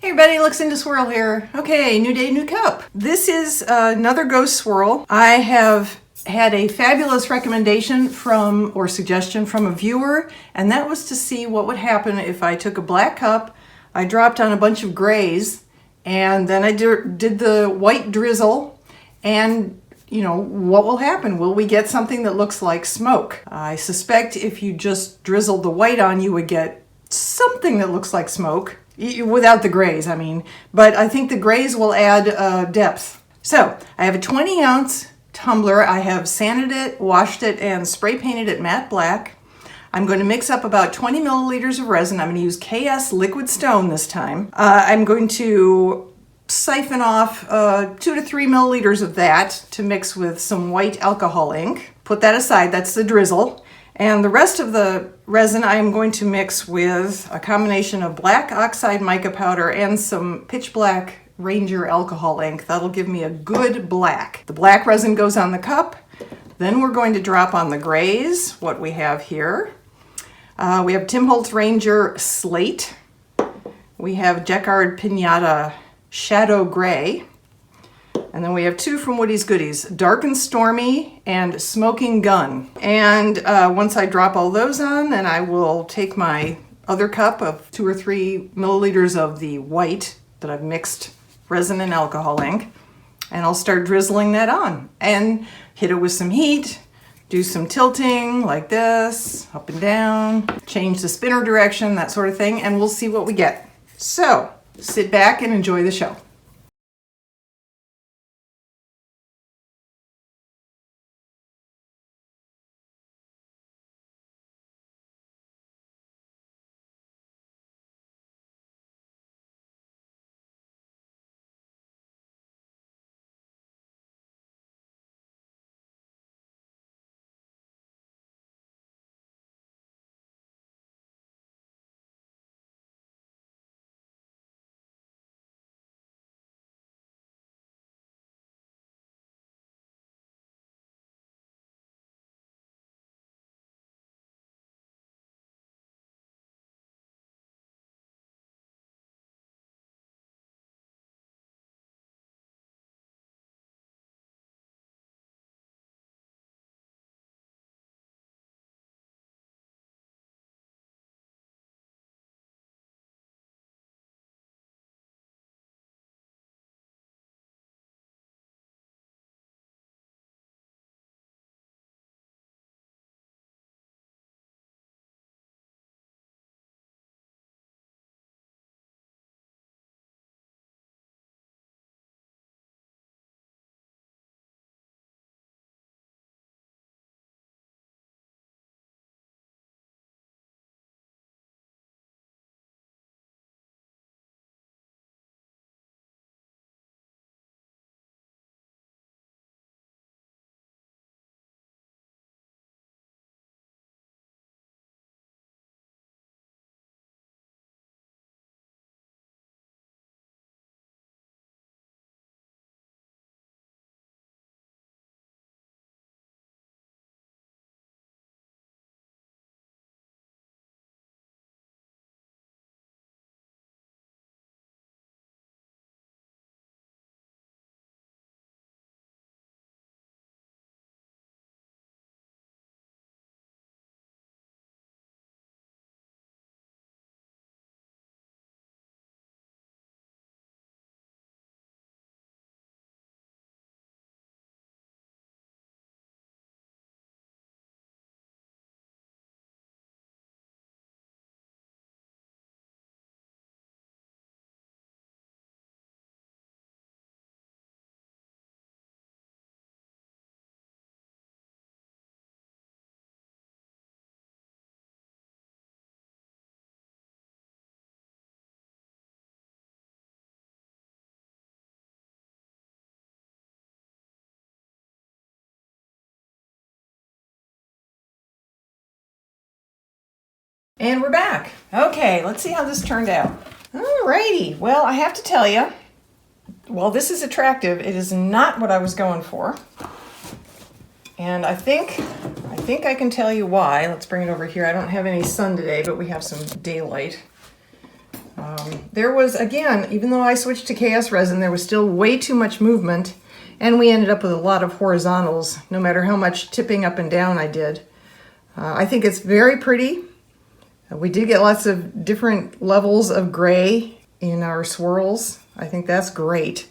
Hey everybody, Luxinda Swirl here. Okay, new day, new cup. This is another ghost swirl. I have had a fabulous recommendation or suggestion from a viewer, and that was to see what would happen if I took a black cup, I dropped on a bunch of grays, and then I did the white drizzle, and what will happen? Will we get something that looks like smoke? I suspect if you just drizzled the white on, you would get something that looks like smoke. Without the grays, I mean. But I think the grays will add depth. So I have a 20-ounce tumbler. I have sanded it, washed it, and spray painted it matte black. I'm going to mix up about 20 milliliters of resin. I'm going to use KS liquid stone this time. I'm going to siphon off 2 to 3 milliliters of that to mix with some white alcohol ink. Put that aside, that's the drizzle. And the rest of the resin I am going to mix with a combination of black oxide mica powder and some pitch black Ranger alcohol ink. That'll give me a good black. The black resin goes on the cup. Then we're going to drop on the grays, what we have here. We have Tim Holtz Ranger Slate. We have Jacquard Pinata Shadow Gray. And then we have two from Woody's Goodies, Dark and Stormy and Smoking Gun. And once I drop all those on, then I will take my other cup of 2 or 3 milliliters of the white that I've mixed resin and alcohol ink, and I'll start drizzling that on and hit it with some heat, do some tilting like this, up and down, change the spinner direction, that sort of thing, and we'll see what we get. So sit back and enjoy the show. And we're back. Okay, let's see how this turned out. Alrighty, well, I have to tell you, while this is attractive, it is not what I was going for. And I think I can tell you why. Let's bring it over here. I don't have any sun today, but we have some daylight. There was, again, even though I switched to KS resin, there was still way too much movement, and we ended up with a lot of horizontals, no matter how much tipping up and down I did. I think it's very pretty. We did get lots of different levels of gray in our swirls. I think that's great.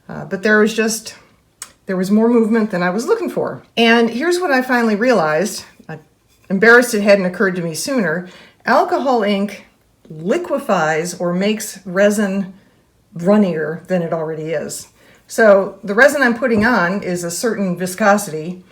But there was more movement than I was looking for. And here's what I finally realized. I'm embarrassed it hadn't occurred to me sooner. Alcohol ink liquefies or makes resin runnier than it already is. So the resin I'm putting on is a certain viscosity.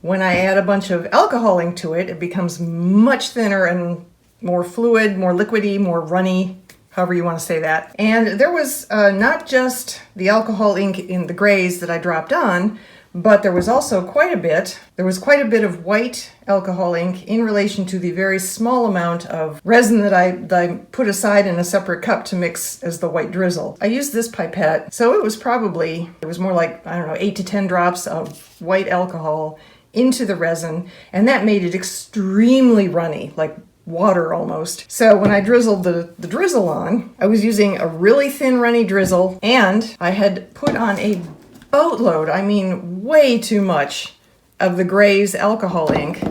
When I add a bunch of alcohol ink to it, it becomes much thinner and more fluid, more liquidy, more runny, however you want to say that. And there was not just the alcohol ink in the grays that I dropped on, but there was also quite a bit. There was quite a bit of white alcohol ink in relation to the very small amount of resin that I put aside in a separate cup to mix as the white drizzle. I used this pipette, so it was more like, I don't know, 8 to 10 drops of white alcohol into the resin, and that made it extremely runny, like water almost. So when I drizzled the drizzle on, I was using a really thin runny drizzle, and I had put on a boatload, I mean way too much, of the Gray's alcohol ink.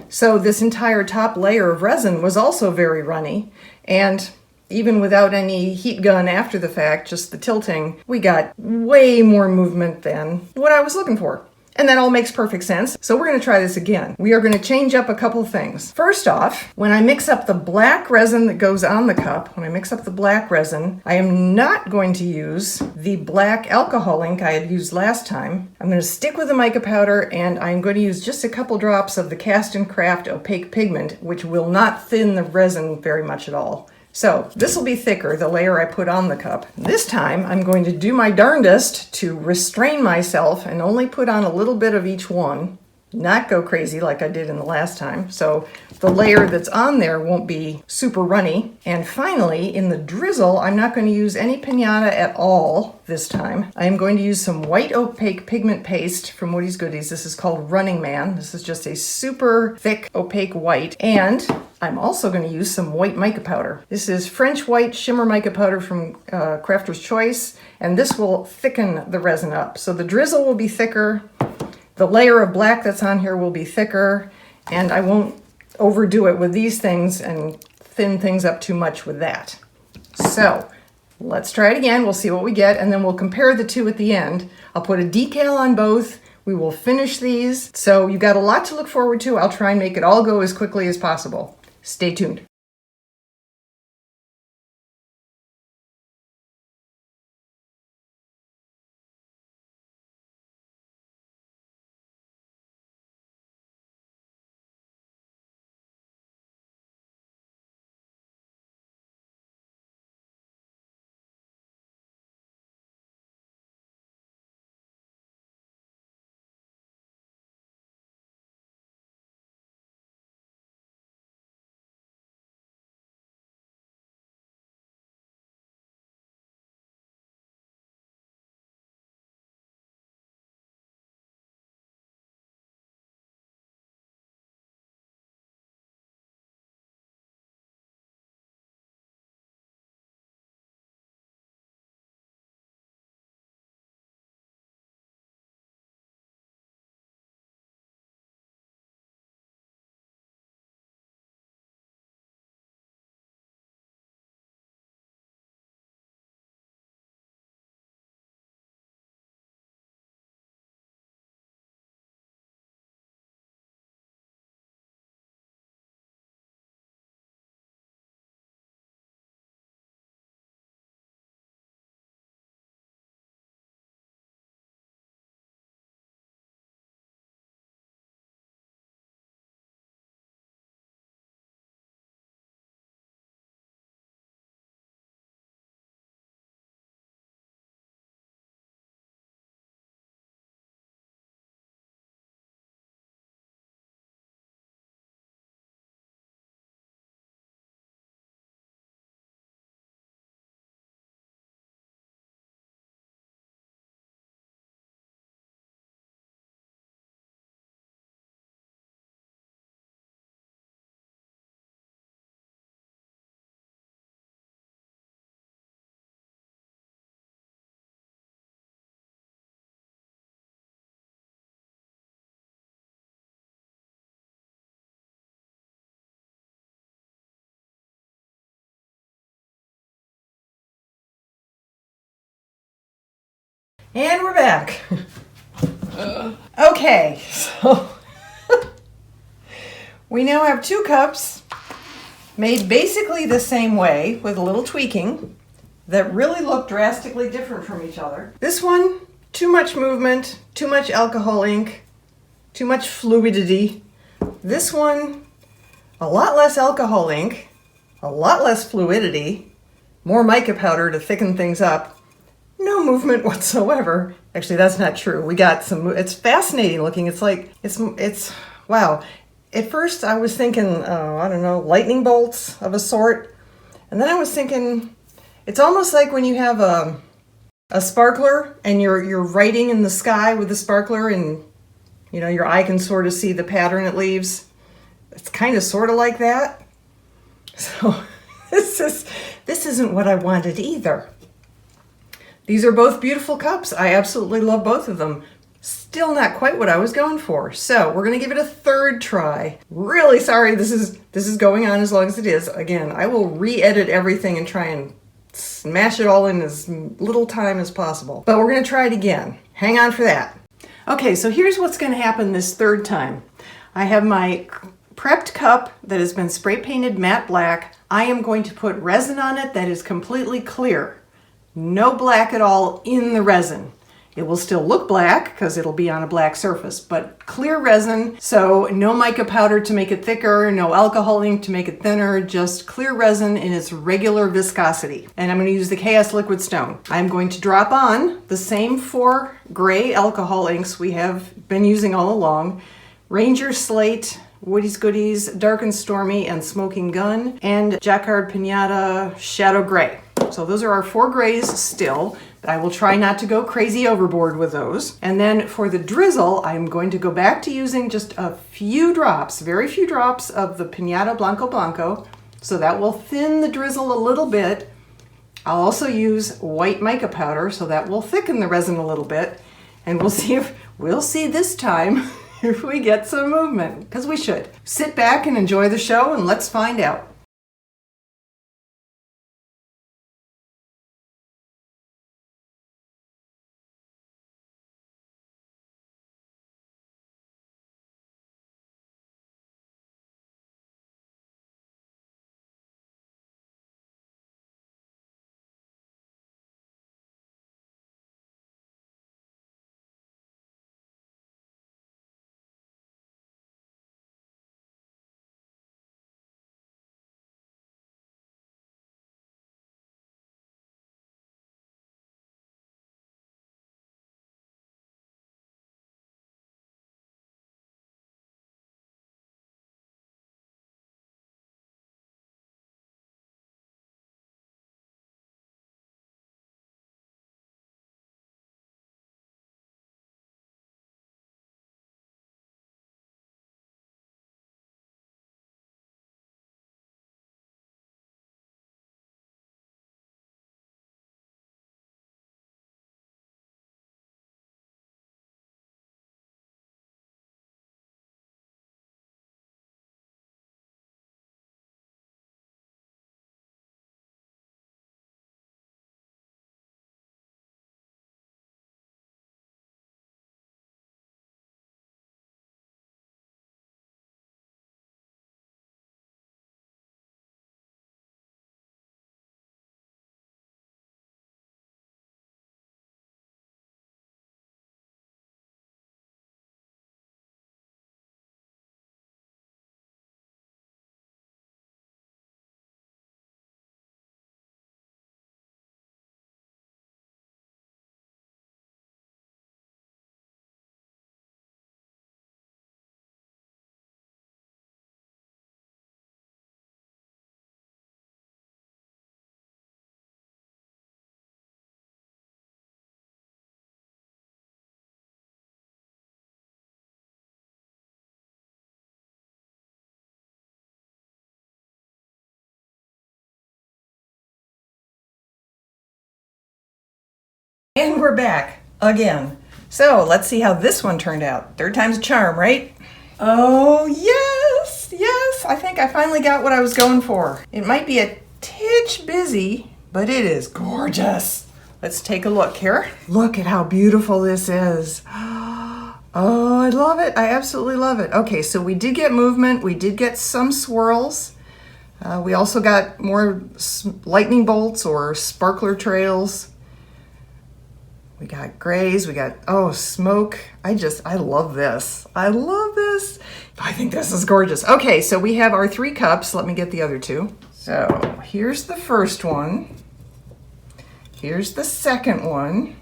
So this entire top layer of resin was also very runny, and even without any heat gun after the fact, just the tilting, we got way more movement than what I was looking for. And that all makes perfect sense. So we're going to try this again. We are going to change up a couple of things. First off, when I mix up the black resin that goes on the cup, I am not going to use the black alcohol ink I had used last time. I'm going to stick with the mica powder, and I'm going to use just a couple drops of the Cast and Craft opaque pigment, which will not thin the resin very much at all. So this will be thicker, the layer I put on the cup. This time I'm going to do my darndest to restrain myself and only put on a little bit of each one, not go crazy like I did in the last time. So the layer that's on there won't be super runny. And finally, in the drizzle, I'm not going to use any piñata at all this time. I am going to use some white opaque pigment paste from Woody's Goodies. This is called Running Man. This is just a super thick opaque white. And I'm also going to use some white mica powder. This is French white shimmer mica powder from Crafter's Choice, and this will thicken the resin up. So the drizzle will be thicker, the layer of black that's on here will be thicker, and I won't overdo it with these things and thin things up too much with that. So let's try it again. We'll see what we get, and then we'll compare the two at the end. I'll put a decal on both. We will finish these. So you got a lot to look forward to. I'll try and make it all go as quickly as possible. Stay tuned. And we're back. Okay, so we now have 2 cups made basically the same way with a little tweaking that really look drastically different from each other. This one, too much movement, too much alcohol ink, too much fluidity. This one, a lot less alcohol ink, a lot less fluidity, more mica powder to thicken things up, no movement whatsoever. Actually, that's not true. We got some, it's fascinating looking. It's like, it's wow. At first I was thinking, I don't know, lightning bolts of a sort. And then I was thinking, it's almost like when you have a sparkler and you're writing in the sky with the sparkler and, you know, your eye can sort of see the pattern it leaves. It's kind of sort of like that. So this isn't what I wanted either. These are both beautiful cups. I absolutely love both of them. Still not quite what I was going for. So we're gonna give it a 3rd try. Really sorry this is going on as long as it is. Again, I will re-edit everything and try and smash it all in as little time as possible. But we're gonna try it again. Hang on for that. Okay, so here's what's gonna happen this 3rd time. I have my prepped cup that has been spray painted matte black. I am going to put resin on it that is completely clear. No black at all in the resin. It will still look black because it'll be on a black surface, but clear resin, so no mica powder to make it thicker, no alcohol ink to make it thinner, just clear resin in its regular viscosity. And I'm going to use the KS Liquid Stone. I'm going to drop on the same 4 gray alcohol inks we have been using all along: Ranger Slate, Woody's Goodies, Dark and Stormy, and Smoking Gun, and Jacquard Pinata Shadow Gray. So those are our 4 grays still, but I will try not to go crazy overboard with those. And then for the drizzle, I'm going to go back to using just a few drops, very few drops of the Pinata Blanco Blanco, so that will thin the drizzle a little bit. I'll also use white mica powder, so that will thicken the resin a little bit. And we'll see this time if we get some movement, because we should. Sit back and enjoy the show, and let's find out. And we're back again. So let's see how this one turned out. 3rd time's a charm, right? Oh, yes, yes. I think I finally got what I was going for. It might be a titch busy, but it is gorgeous. Let's take a look here. Look at how beautiful this is. Oh, I love it. I absolutely love it. Okay, so we did get movement. We did get some swirls. We also got more lightning bolts or sparkler trails. We got grays. We got, oh, smoke. I love this. I love this. I think this is gorgeous. Okay, so we have our 3 cups. Let me get the other 2. So here's the first one. Here's the second one.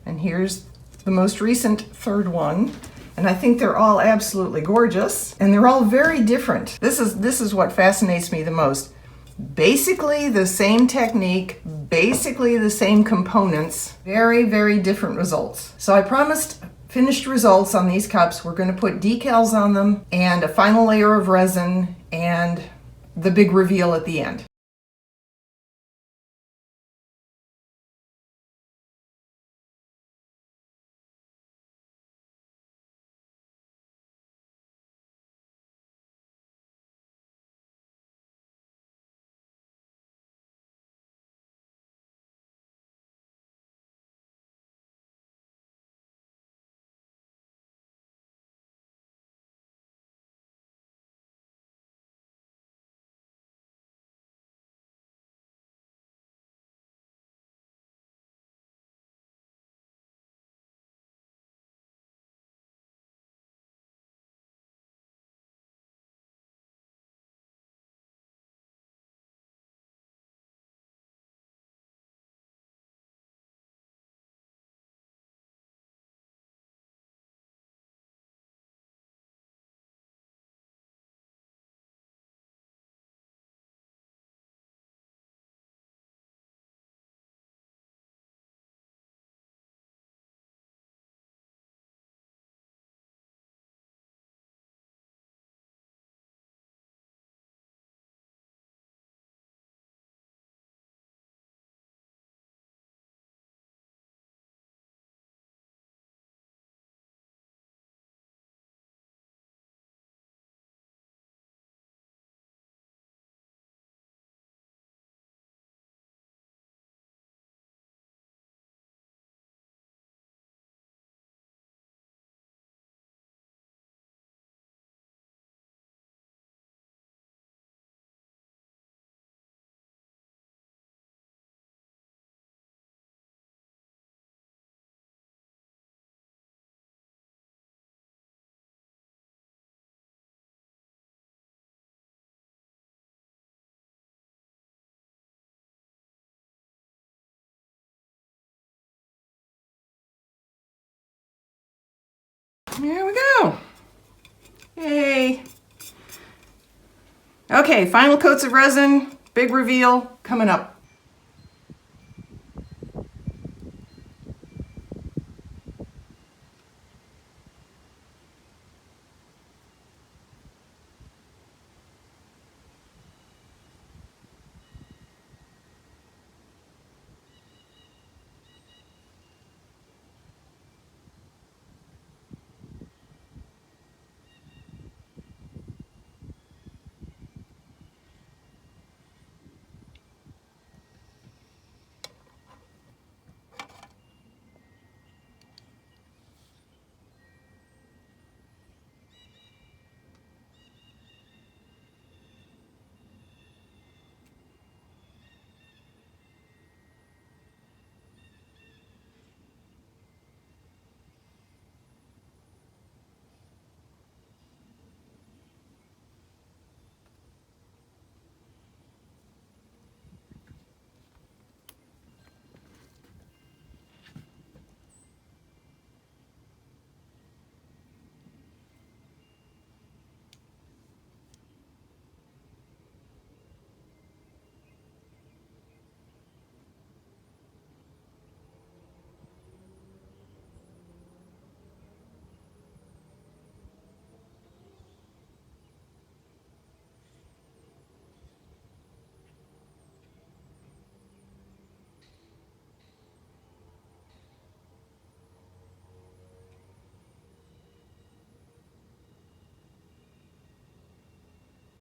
And here's the most recent third one, and I think they're all absolutely gorgeous, and they're all very different. This is what fascinates me the most. Basically the same technique, basically the same components, very, very different results. So I promised finished results on these cups. We're going to put decals on them and a final layer of resin and the big reveal at the end. There we go. Yay. Okay, final coats of resin, big reveal coming up.